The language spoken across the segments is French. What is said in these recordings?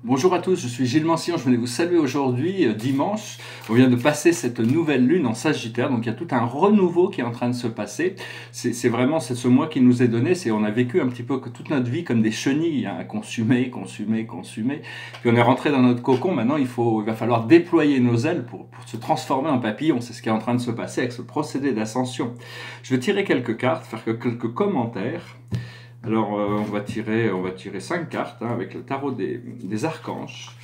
Bonjour à tous, je suis Gilles Mancillon, je venais vous saluer aujourd'hui, dimanche. On vient de passer cette nouvelle lune en Sagittaire, donc il y a tout un renouveau qui est en train de se passer. C'est ce mois qui nous est donné, on a vécu un petit peu toute notre vie comme des chenilles, hein, consumer. Puis on est rentré dans notre cocon, maintenant il va falloir déployer nos ailes pour se transformer en papillon. C'est ce qui est en train de se passer avec ce procédé d'ascension. Je vais tirer quelques cartes, faire quelques commentaires. Alors, on va tirer 5 cartes, hein, avec le tarot des archanges.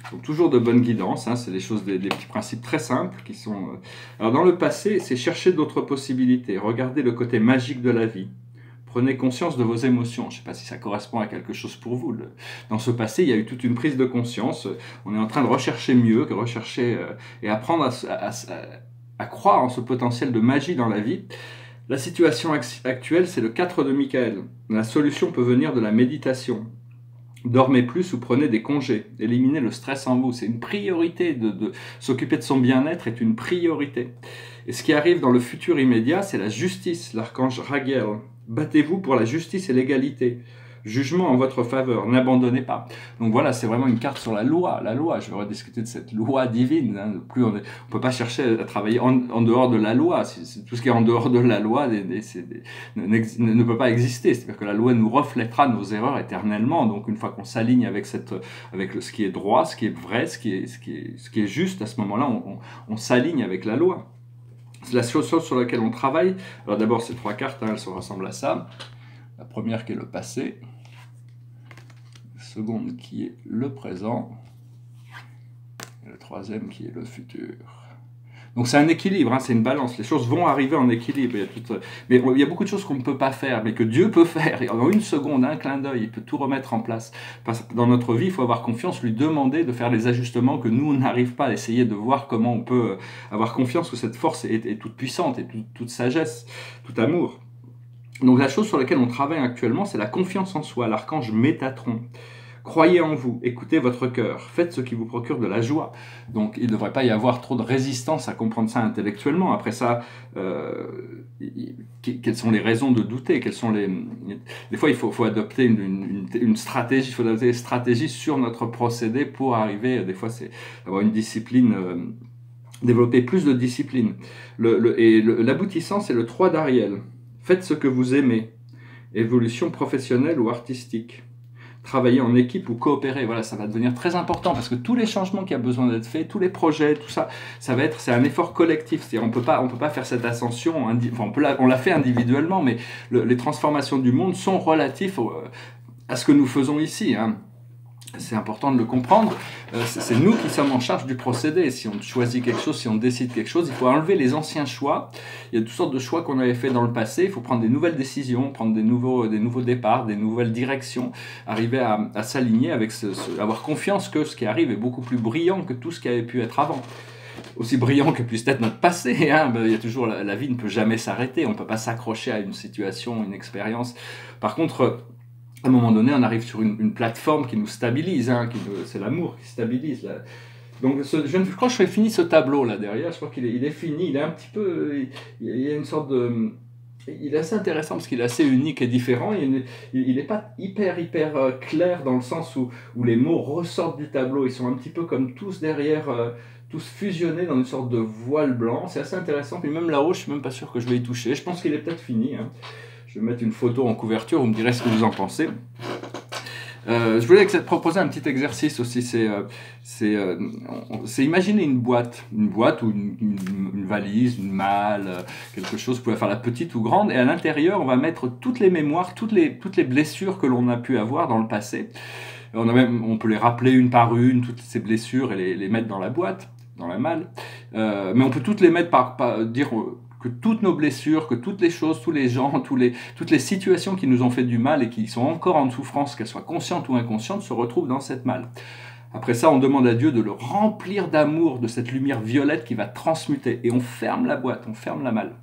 Donc, toujours de bonne guidance, hein, c'est des petits principes très simples qui sont... Alors, dans le passé, c'est chercher d'autres possibilités, regardez le côté magique de la vie. Prenez conscience de vos émotions. Je ne sais pas si ça correspond à quelque chose pour vous. Dans ce passé, il y a eu toute une prise de conscience. On est en train de rechercher mieux, et apprendre à croire en ce potentiel de magie dans la vie. La situation actuelle, c'est le 4 de Michael. La solution peut venir de la méditation. Dormez plus ou prenez des congés. Éliminez le stress en vous. C'est une priorité. De s'occuper de son bien-être est une priorité. Et ce qui arrive dans le futur immédiat, c'est la justice, l'archange Raguel. Battez-vous pour la justice et l'égalité. Jugement en votre faveur, n'abandonnez pas. Donc voilà, c'est vraiment une carte sur la loi. La loi, je vais rediscuter de cette loi divine. Hein. On peut pas chercher à travailler en dehors de la loi. Tout ce qui est en dehors de la loi ne peut pas exister. C'est-à-dire que la loi nous reflètera nos erreurs éternellement. Donc une fois qu'on s'aligne avec ce qui est droit, ce qui est vrai, ce qui est juste, à ce moment-là, on s'aligne avec la loi. C'est la chose sur laquelle on travaille. Alors d'abord, ces 3 cartes, hein, elles se ressemblent à ça. La première qui est le passé. Seconde qui est le présent, et le troisième qui est le futur. Donc c'est un équilibre, hein, c'est une balance, les choses vont arriver en équilibre, mais il y a beaucoup de choses qu'on ne peut pas faire, mais que Dieu peut faire, et en une seconde, un clin d'œil, il peut tout remettre en place. Parce que dans notre vie, il faut avoir confiance, lui demander de faire les ajustements que nous, on n'arrive pas, essayer de voir comment on peut avoir confiance que cette force est toute puissante, et toute sagesse, tout amour. Donc la chose sur laquelle on travaille actuellement, c'est la confiance en soi, l'archange Métatron. Croyez en vous, écoutez votre cœur, faites ce qui vous procure de la joie. Donc il ne devrait pas y avoir trop de résistance à comprendre ça intellectuellement. Après ça, quelles sont les raisons de douter? Des fois, il faut adopter une stratégie, il faut adopter des stratégies sur notre procédé pour arriver, des fois, c'est d'avoir une discipline, développer plus de discipline. L'aboutissant, c'est le 3 d'Ariel. Faites ce que vous aimez, évolution professionnelle ou artistique. Travailler en équipe ou coopérer, voilà, ça va devenir très important parce que tous les changements qui a besoin d'être faits, tous les projets, tout ça, c'est un effort collectif. C'est-à-dire, on peut pas faire cette ascension, enfin, on l'a fait individuellement, mais les transformations du monde sont relatives à ce que nous faisons ici, hein. C'est important de le comprendre, c'est nous qui sommes en charge du procédé. Si on choisit quelque chose, si on décide quelque chose, il faut enlever les anciens choix. Il y a toutes sortes de choix qu'on avait fait dans le passé, il faut prendre des nouvelles décisions, prendre des nouveaux départs, des nouvelles directions, arriver à s'aligner avec avoir confiance que ce qui arrive est beaucoup plus brillant que tout ce qui avait pu être avant. Aussi brillant que puisse être notre passé, hein, il y a toujours, la vie ne peut jamais s'arrêter, on ne peut pas s'accrocher à une situation, une expérience. Par contre, à un moment donné, on arrive sur une plateforme qui nous stabilise, hein, c'est l'amour qui stabilise. Là. Donc, je crois que j'ai fini ce tableau là derrière, je crois qu'il est fini, il est un petit peu, il y a une sorte de... Il est assez intéressant parce qu'il est assez unique et différent, il n'est pas hyper clair dans le sens où les mots ressortent du tableau, ils sont un petit peu comme tous derrière... tous fusionnés dans une sorte de voile blanc, c'est assez intéressant, puis même là-haut, je suis même pas sûr que je vais y toucher, je pense qu'il est peut-être fini, hein. Je vais mettre une photo en couverture, vous me direz ce que vous en pensez. Je voulais proposer un petit exercice aussi, c'est imaginer une boîte ou une valise, une malle, quelque chose, vous pouvez faire la petite ou grande, et à l'intérieur, on va mettre toutes les mémoires, toutes les blessures que l'on a pu avoir dans le passé. On peut les rappeler une par une, toutes ces blessures, et les mettre dans la boîte, dans la malle. Mais on peut toutes les mettre dire que toutes nos blessures, que toutes les choses, tous les gens, toutes les situations qui nous ont fait du mal et qui sont encore en souffrance, qu'elles soient conscientes ou inconscientes, se retrouvent dans cette malle. Après ça, on demande à Dieu de le remplir d'amour, de cette lumière violette qui va transmuter. Et on ferme la boîte, on ferme la malle.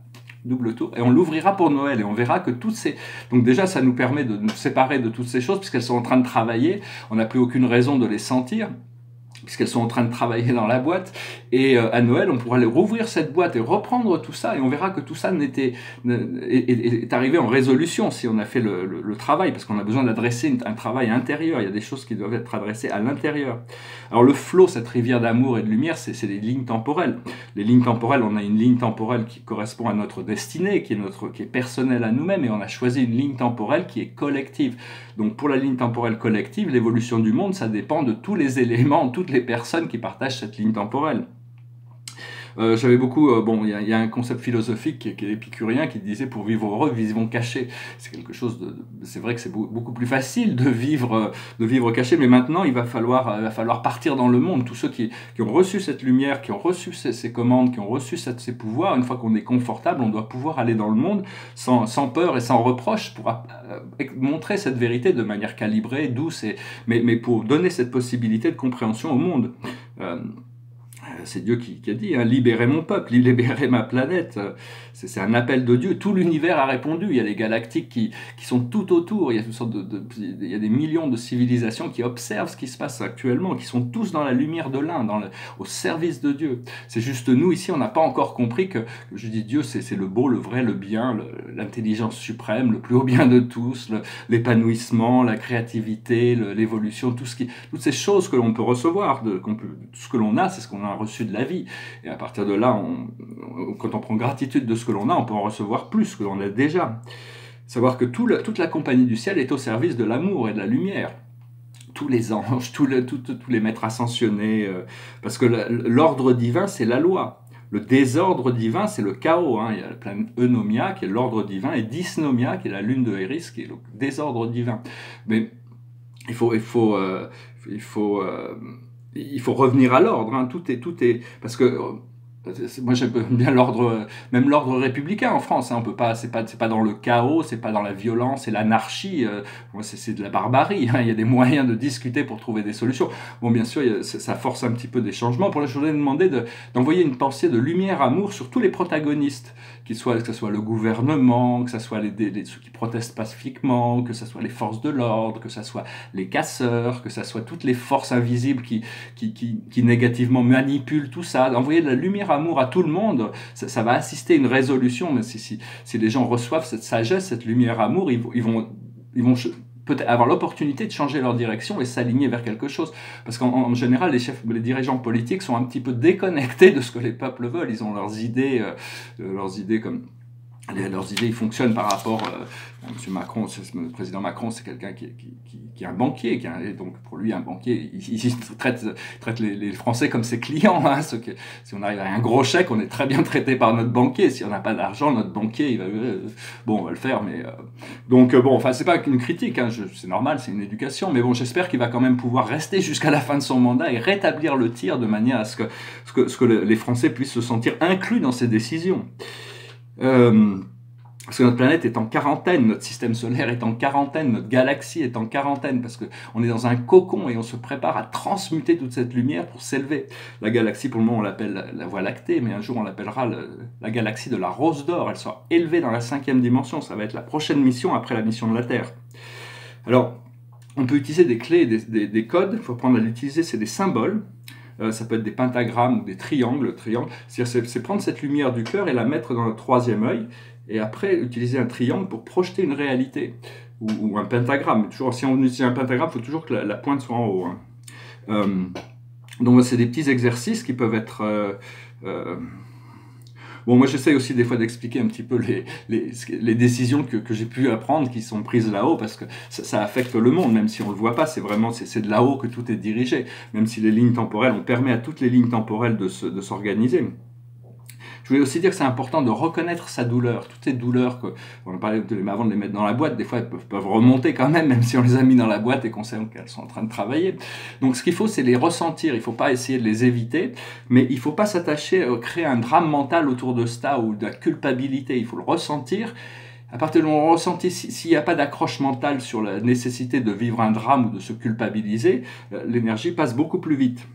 Double tour. Et on l'ouvrira pour Noël. Et on verra que toutes ces... Donc déjà, ça nous permet de nous séparer de toutes ces choses puisqu'elles sont en train de travailler. On n'a plus aucune raison de les sentir. puisqu'elles sont en train de travailler dans la boîte, et à Noël, on pourra aller rouvrir cette boîte et reprendre tout ça, et on verra que tout ça est arrivé en résolution si on a fait le travail, parce qu'on a besoin d'adresser un travail intérieur, il y a des choses qui doivent être adressées à l'intérieur. Alors le flow, cette rivière d'amour et de lumière, c'est les lignes temporelles. Les lignes temporelles, on a une ligne temporelle qui correspond à notre destinée, qui est personnelle à nous-mêmes, et on a choisi une ligne temporelle qui est collective. Donc pour la ligne temporelle collective, l'évolution du monde, ça dépend de tous les éléments, toutes les personnes qui partagent cette ligne temporelle. J'avais beaucoup, bon, il y a un concept philosophique qui est épicurien qui disait pour vivre heureux, vivons cachés. C'est quelque chose c'est vrai que c'est beaucoup plus facile de vivre caché, mais maintenant il va falloir partir dans le monde. Tous ceux qui ont reçu cette lumière, qui ont reçu ces commandes, qui ont reçu ces pouvoirs, une fois qu'on est confortable, on doit pouvoir aller dans le monde sans peur et sans reproche pour montrer cette vérité de manière calibrée, douce, mais pour donner cette possibilité de compréhension au monde. C'est Dieu qui a dit, hein, libérez mon peuple, libérez ma planète. C'est un appel de Dieu. Tout l'univers a répondu. Il y a les galactiques qui sont tout autour. Il y a toutes sortes il y a des millions de civilisations qui observent ce qui se passe actuellement, qui sont tous dans la lumière de l'un, au service de Dieu. C'est juste nous ici, on n'a pas encore compris que je dis Dieu, c'est le beau, le vrai, le bien, l'intelligence suprême, le plus haut bien de tous, l'épanouissement, la créativité, l'évolution, toutes ces choses que l'on peut recevoir, tout ce que l'on a, c'est ce qu'on a reçu de la vie. Et à partir de là, quand on prend gratitude de ce que l'on a, on peut en recevoir plus que l'on a déjà. Savoir que toute la compagnie du ciel est au service de l'amour et de la lumière. Tous les anges, tous les maîtres ascensionnés, parce que l'ordre divin, c'est la loi. Le désordre divin, c'est le chaos. Hein. Il y a la planète Eunomia, qui est l'ordre divin, et Dysnomia, qui est la lune de Eris, qui est le désordre divin. Mais il faut revenir à l'ordre. Hein. Tout est, parce que moi j'aime bien même l'ordre républicain en France. Hein. On peut pas, c'est pas dans le chaos, c'est pas dans la violence et l'anarchie. C'est de la barbarie. Hein. Il y a des moyens de discuter pour trouver des solutions. Bon, bien sûr, ça force un petit peu des changements. Pour là, je voudrais demander d'envoyer une pensée de lumière, amour sur tous les protagonistes, que ce soit le gouvernement, que ce soit ceux qui protestent pacifiquement, que ce soit les forces de l'ordre, que ce soit les casseurs, que ce soit toutes les forces invisibles qui négativement manipulent tout ça. D'envoyer de la lumière, amour à tout le monde, ça va assister à une résolution. Mais si les gens reçoivent cette sagesse, cette lumière, amour, ils vont peut-être avoir l'opportunité de changer leur direction et s'aligner vers quelque chose. Parce qu'en général, les dirigeants politiques sont un petit peu déconnectés de ce que les peuples veulent. Ils ont leurs idées comme... Leurs idées, ils fonctionnent par rapport... Monsieur Macron, le président Macron, c'est quelqu'un qui est un banquier. Et donc, pour lui, un banquier, il traite les Français comme ses clients. Hein, si on arrive à un gros chèque, on est très bien traité par notre banquier. Si on n'a pas d'argent, notre banquier, on va le faire. Mais donc, enfin, c'est pas qu'une critique. Hein, c'est normal, c'est une éducation. Mais bon, j'espère qu'il va quand même pouvoir rester jusqu'à la fin de son mandat et rétablir le tir de manière à ce que les Français puissent se sentir inclus dans ces décisions. Parce que notre planète est en quarantaine, notre système solaire est en quarantaine, notre galaxie est en quarantaine, parce qu'on est dans un cocon et on se prépare à transmuter toute cette lumière pour s'élever. La galaxie, pour le moment, on l'appelle la Voie lactée, mais un jour on l'appellera la galaxie de la Rose d'Or. Elle sera élevée dans la 5e dimension, ça va être la prochaine mission après la mission de la Terre. Alors, on peut utiliser des clés, des codes, il faut apprendre à l'utiliser, c'est des symboles. Ça peut être des pentagrammes ou des triangles. C'est prendre cette lumière du cœur et la mettre dans le 3e œil, et après utiliser un triangle pour projeter une réalité, ou un pentagramme. Toujours, si on utilise un pentagramme, il faut toujours que la pointe soit en haut. Hein. Donc c'est des petits exercices qui peuvent être... Bon, moi j'essaye aussi des fois d'expliquer un petit peu les décisions que j'ai pu apprendre qui sont prises là-haut, parce que ça affecte le monde, même si on ne le voit pas, c'est de là-haut que tout est dirigé, même si les lignes temporelles, on permet à toutes les lignes temporelles de s'organiser. Je voulais aussi dire que c'est important de reconnaître sa douleur. Toutes ces douleurs, on a parlé avant de les mettre dans la boîte, des fois elles peuvent remonter quand même si on les a mis dans la boîte et qu'on sait qu'elles sont en train de travailler. Donc ce qu'il faut, c'est les ressentir. Il ne faut pas essayer de les éviter, mais il ne faut pas s'attacher à créer un drame mental autour de ça ou de la culpabilité. Il faut le ressentir. À partir du moment où on ressentit, s'il n'y a pas d'accroche mentale sur la nécessité de vivre un drame ou de se culpabiliser, l'énergie passe beaucoup plus vite.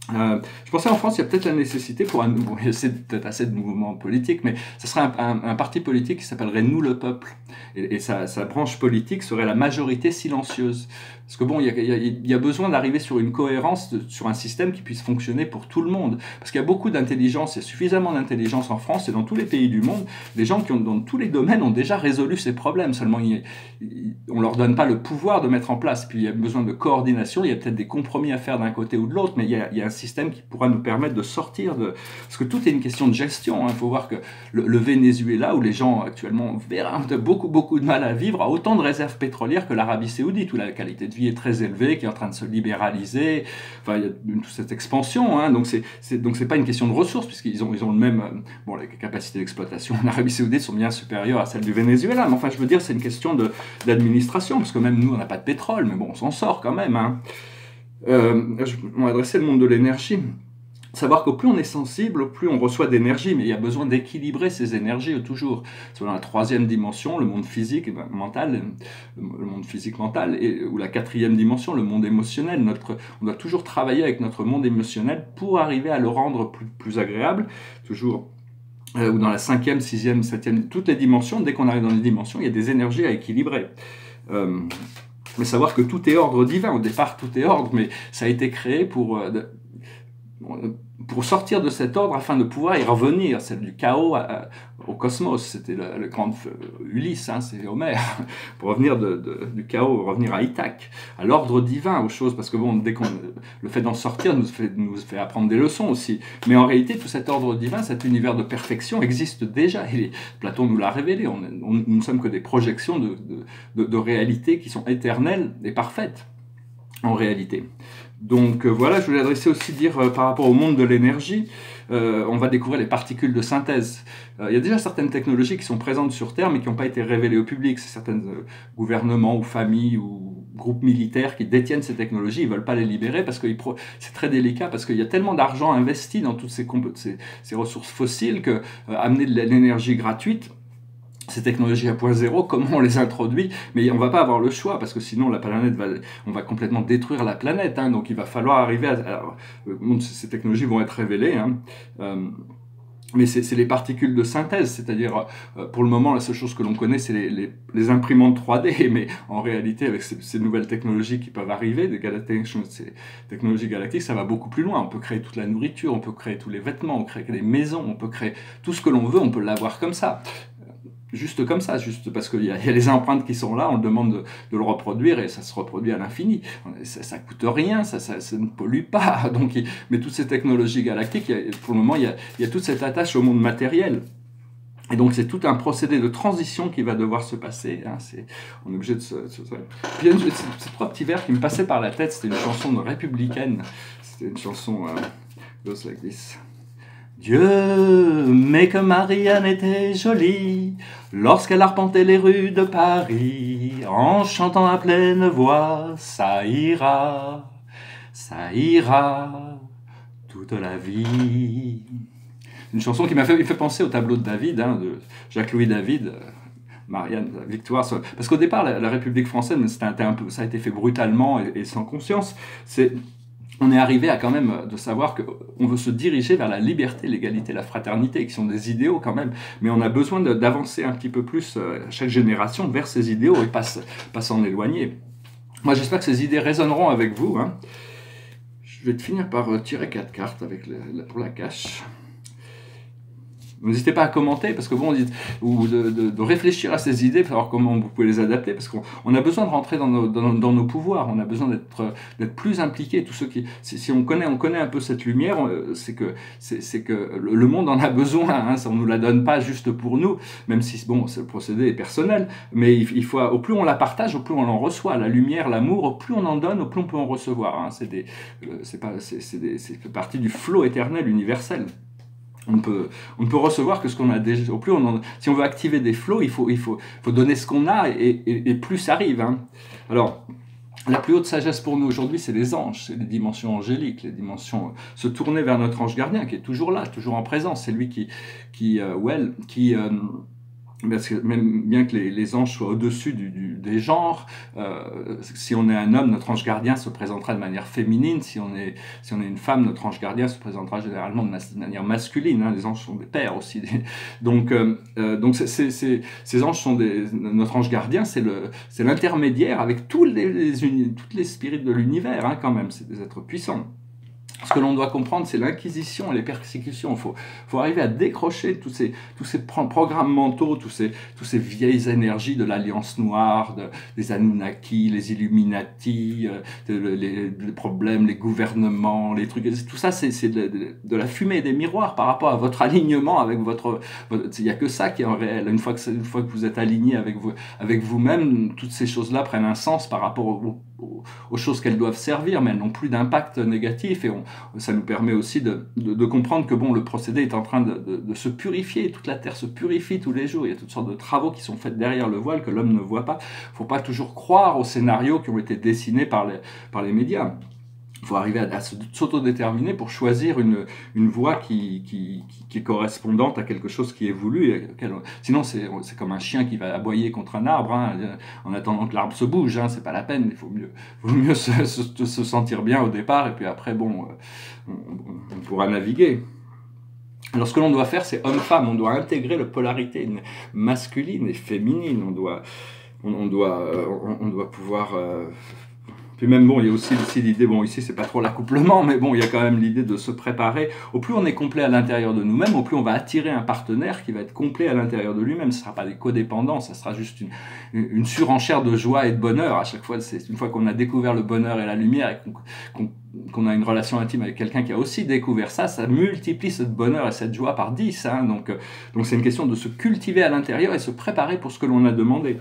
Je pensais en France, il y a peut-être la nécessité pour bon, il y a peut-être assez de mouvements politiques, mais ce serait un parti politique qui s'appellerait Nous le peuple. Et sa branche politique serait la majorité silencieuse. Parce que bon, il y a besoin d'arriver sur une cohérence, sur un système qui puisse fonctionner pour tout le monde. Parce qu'il y a beaucoup d'intelligence, il y a suffisamment d'intelligence en France et dans tous les pays du monde, des gens qui dans tous les domaines ont déjà résolu ces problèmes. Seulement, on leur donne pas le pouvoir de mettre en place. Puis il y a besoin de coordination, il y a peut-être des compromis à faire d'un côté ou de l'autre, mais il y a un système qui pourra nous permettre de sortir de... Parce que tout est une question de gestion. Il faut voir que le Venezuela, où les gens actuellement ont beaucoup de mal à vivre, a autant de réserves pétrolières que l'Arabie Saoudite, où la qualité de vie est très élevée, qui est en train de se libéraliser. Enfin, il y a toute cette expansion. Donc c'est pas une question de ressources, puisqu'ils ont le même... Bon, les capacités d'exploitation en Arabie Saoudite sont bien supérieures à celles du Venezuela. Mais enfin, je veux dire, c'est une question d'administration, parce que même nous, on n'a pas de pétrole, mais bon, on s'en sort quand même. On va adresser le monde de l'énergie. Savoir qu'au plus on est sensible, au plus on reçoit d'énergie, mais il y a besoin d'équilibrer ces énergies toujours. C'est dans la troisième dimension, le monde physique mental, le monde physique mental, ou la quatrième dimension, le monde émotionnel. On doit toujours travailler avec notre monde émotionnel pour arriver à le rendre plus agréable, toujours. Ou dans la cinquième, sixième, septième, toutes les dimensions, dès qu'on arrive dans les dimensions, il y a des énergies à équilibrer. Mais savoir que tout est ordre divin, au départ tout est ordre, mais ça a été créé pour sortir de cet ordre afin de pouvoir y revenir. C'est du chaos au cosmos, c'était le grand Ulysse, c'est Homère, pour revenir du chaos, revenir à Ithaque, à l'ordre divin, aux choses, parce que bon, le fait d'en sortir nous fait apprendre des leçons aussi. Mais en réalité, tout cet ordre divin, cet univers de perfection existe déjà, et Platon nous l'a révélé. Nous ne sommes que des projections de réalités qui sont éternelles et parfaites, en réalité. Donc voilà, je voulais adresser aussi par rapport au monde de l'énergie, on va découvrir les particules de synthèse. Il y a déjà certaines technologies qui sont présentes sur Terre mais qui n'ont pas été révélées au public. C'est certains gouvernements ou familles ou groupes militaires qui détiennent ces technologies, ils ne veulent pas les libérer parce que c'est très délicat, parce qu'il y a tellement d'argent investi dans toutes ces ressources fossiles que amener de l'énergie gratuite, ces technologies à point zéro, comment on les introduit, mais on ne va pas avoir le choix, parce que sinon on va complètement détruire la planète, donc il va falloir arriver ces technologies vont être révélées, mais c'est les particules de synthèse, c'est-à-dire, pour le moment, la seule chose que l'on connaît, c'est les imprimantes 3D, mais en réalité, avec ces nouvelles technologies qui peuvent arriver, ces technologies galactiques, ça va beaucoup plus loin. On peut créer toute la nourriture, on peut créer tous les vêtements, on peut créer des maisons, on peut créer tout ce que l'on veut, on peut l'avoir comme ça. Juste comme ça, juste parce qu'il y a les empreintes qui sont là, on demande de le reproduire et ça se reproduit à l'infini. Ça coûte rien, ça ne pollue pas. Donc, mais toutes ces technologies galactiques, pour le moment, il y a toute cette attache au monde matériel. Et donc c'est tout un procédé de transition qui va devoir se passer. On est obligé de se... Puis il y a ces trois petits vers qui me passaient par la tête, c'était une chanson de Républicaine. C'était une chanson... goes like this. Dieu, mais que Marianne était jolie lorsqu'elle arpentait les rues de Paris en chantant à pleine voix, ça ira toute la vie. Une chanson qui m'a fait penser au tableau de David, de Jacques-Louis David, Marianne, la victoire. Parce qu'au départ, la République française, ça a été fait brutalement et sans conscience. On est arrivé à quand même de savoir qu'on veut se diriger vers la liberté, l'égalité, la fraternité, qui sont des idéaux quand même, mais on a besoin d'avancer un petit peu plus à chaque génération vers ces idéaux et pas s'en éloigner. Moi j'espère que ces idées résonneront avec vous. Je vais finir par tirer 4 cartes pour la cache. N'hésitez pas à commenter, parce que bon, ou de réfléchir à ces idées, pour savoir comment vous pouvez les adapter, parce qu'on a besoin de rentrer dans nos pouvoirs, on a besoin d'être plus impliqués. Tous ceux si on connaît un peu cette lumière, c'est que le monde en a besoin, ça, on ne nous la donne pas juste pour nous, même si bon, le procédé est personnel, mais il faut, au plus on la partage, au plus on en reçoit. La lumière, l'amour, au plus on en donne, au plus on peut en recevoir. C'est partie du flot éternel universel. On ne peut recevoir que ce qu'on a déjà. Au plus si on veut activer des flots, il faut donner ce qu'on a et plus ça arrive. Alors, la plus haute sagesse pour nous aujourd'hui, c'est les anges, c'est les dimensions angéliques, les dimensions se tourner vers notre ange gardien qui est toujours là, toujours en présence. C'est lui qui parce que même bien que les anges soient au-dessus des genres, si on est un homme, notre ange gardien se présentera de manière féminine. Si on est une femme, notre ange gardien se présentera généralement de manière masculine. Hein. Les anges sont des pères aussi. Donc ces anges sont notre ange gardien, c'est l'intermédiaire avec tous toutes les spirites de l'univers, hein, quand même. C'est des êtres puissants. Ce que l'on doit comprendre, c'est l'inquisition et les persécutions. Il faut arriver à décrocher tous ces programmes mentaux, tous ces vieilles énergies de l'Alliance Noire, des Anunnaki, les Illuminati, les problèmes, les gouvernements, les trucs. Tout ça, c'est de la fumée et des miroirs par rapport à votre alignement avec il n'y a que ça qui est en réel. Une fois que vous êtes aligné avec vous-même, toutes ces choses-là prennent un sens par rapport aux choses qu'elles doivent servir, mais elles n'ont plus d'impact négatif, et ça nous permet aussi de comprendre que bon, le procédé est en train de se purifier, toute la Terre se purifie tous les jours, il y a toutes sortes de travaux qui sont faits derrière le voile que l'homme ne voit pas. Il ne faut pas toujours croire aux scénarios qui ont été dessinés par les médias. Il faut arriver à s'autodéterminer pour choisir une voie qui est correspondante à quelque chose qui est voulu. Sinon, c'est comme un chien qui va aboyer contre un arbre, hein, en attendant que l'arbre se bouge. Hein, c'est pas la peine. Il vaut mieux se sentir bien au départ, et puis après, bon, on pourra naviguer. Alors, ce que l'on doit faire, c'est homme-femme. On doit intégrer la polarité masculine et féminine. On doit pouvoir... Puis même, bon, il y a aussi l'idée, bon, ici, c'est pas trop l'accouplement, mais bon, il y a quand même l'idée de se préparer. Au plus on est complet à l'intérieur de nous-mêmes, au plus on va attirer un partenaire qui va être complet à l'intérieur de lui-même. Ce ne sera pas des codépendants, ça sera juste une surenchère de joie et de bonheur. À chaque fois, c'est une fois qu'on a découvert le bonheur et la lumière et qu'on a une relation intime avec quelqu'un qui a aussi découvert ça, ça multiplie ce bonheur et cette joie par 10. Hein. Donc c'est une question de se cultiver à l'intérieur et se préparer pour ce que l'on a demandé.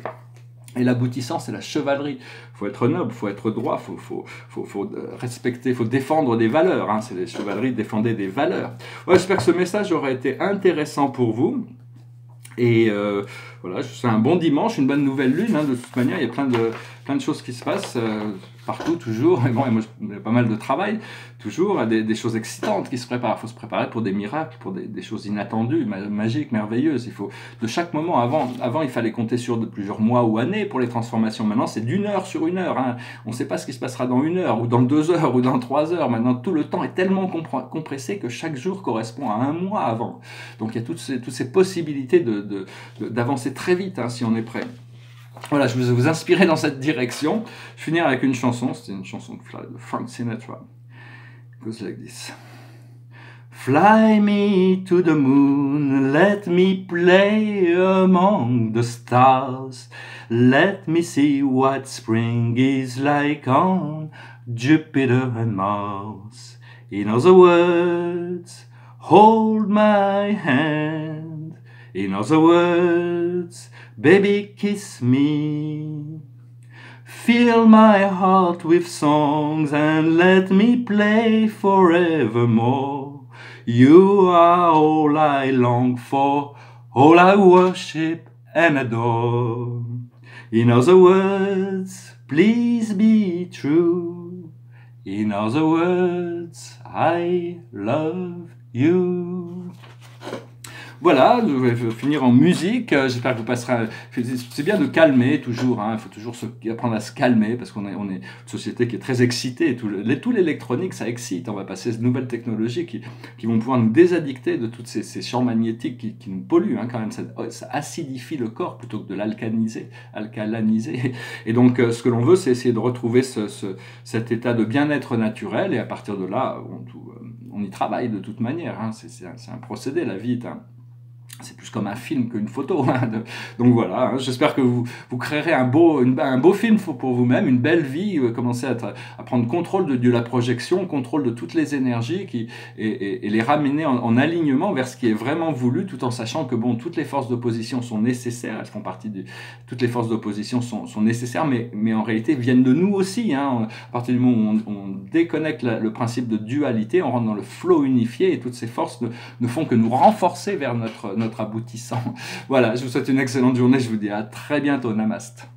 Et l'aboutissant, c'est la chevalerie. Il faut être noble, il faut être droit, il faut respecter, il faut défendre des valeurs. Hein. C'est les chevaleries, défendez des valeurs. Ouais, j'espère que ce message aura été intéressant pour vous. Et voilà, c'est un bon dimanche, une bonne nouvelle lune. Hein. De toute manière, il y a plein de choses qui se passent partout, toujours. Et bon, moi, il y a pas mal de travail, toujours, des choses excitantes qui se préparent. Il faut se préparer pour des miracles, pour des choses inattendues, magiques, merveilleuses. Il faut, de chaque moment, avant, il fallait compter sur plusieurs mois ou années pour les transformations. Maintenant, c'est d'une heure sur une heure. Hein. On ne sait pas ce qui se passera dans 1 heure, ou dans 2 heures, ou dans 3 heures. Maintenant, tout le temps est tellement compressé que chaque jour correspond à 1 mois avant. Donc, il y a toutes ces possibilités d'avancer très vite, hein, si on est prêt. Voilà, je vais vous inspirer dans cette direction. Je vais finir avec une chanson, c'est une chanson de Frank Sinatra. It goes like this. Fly me to the moon, let me play among the stars. Let me see what spring is like on Jupiter and Mars. In other words, hold my hand. In other words, baby, kiss me. Fill my heart with songs and let me play forevermore. You are all I long for, all I worship and adore. In other words, please be true. In other words, I love you. Voilà, je vais finir en musique. J'espère que vous passerez. C'est bien de calmer toujours. Hein. Il faut toujours apprendre à se calmer parce qu'on est une société qui est très excitée. Tout l'électronique, ça excite. On va passer à de nouvelles technologies qui vont pouvoir nous désaddicter de tous ces champs magnétiques qui nous polluent. Hein, quand même, ça acidifie le corps plutôt que de l'alcaliniser. Et donc, ce que l'on veut, c'est essayer de retrouver cet état de bien-être naturel. Et à partir de là, on y travaille de toute manière. Hein. C'est un procédé, la vie. C'est plus comme un film qu'une photo. Hein. Donc voilà, hein. J'espère que vous créerez un beau film pour vous-même, une belle vie, commencer à prendre contrôle de la projection, contrôle de toutes les énergies et les ramener en alignement vers ce qui est vraiment voulu, tout en sachant que bon, toutes les forces d'opposition sont nécessaires, elles font partie toutes les forces d'opposition sont nécessaires, mais en réalité viennent de nous aussi. Hein. À partir du moment où on déconnecte le principe de dualité, on rentre dans le flow unifié et toutes ces forces ne font que nous renforcer vers notre aboutissant. Voilà, je vous souhaite une excellente journée, je vous dis à très bientôt, Namaste.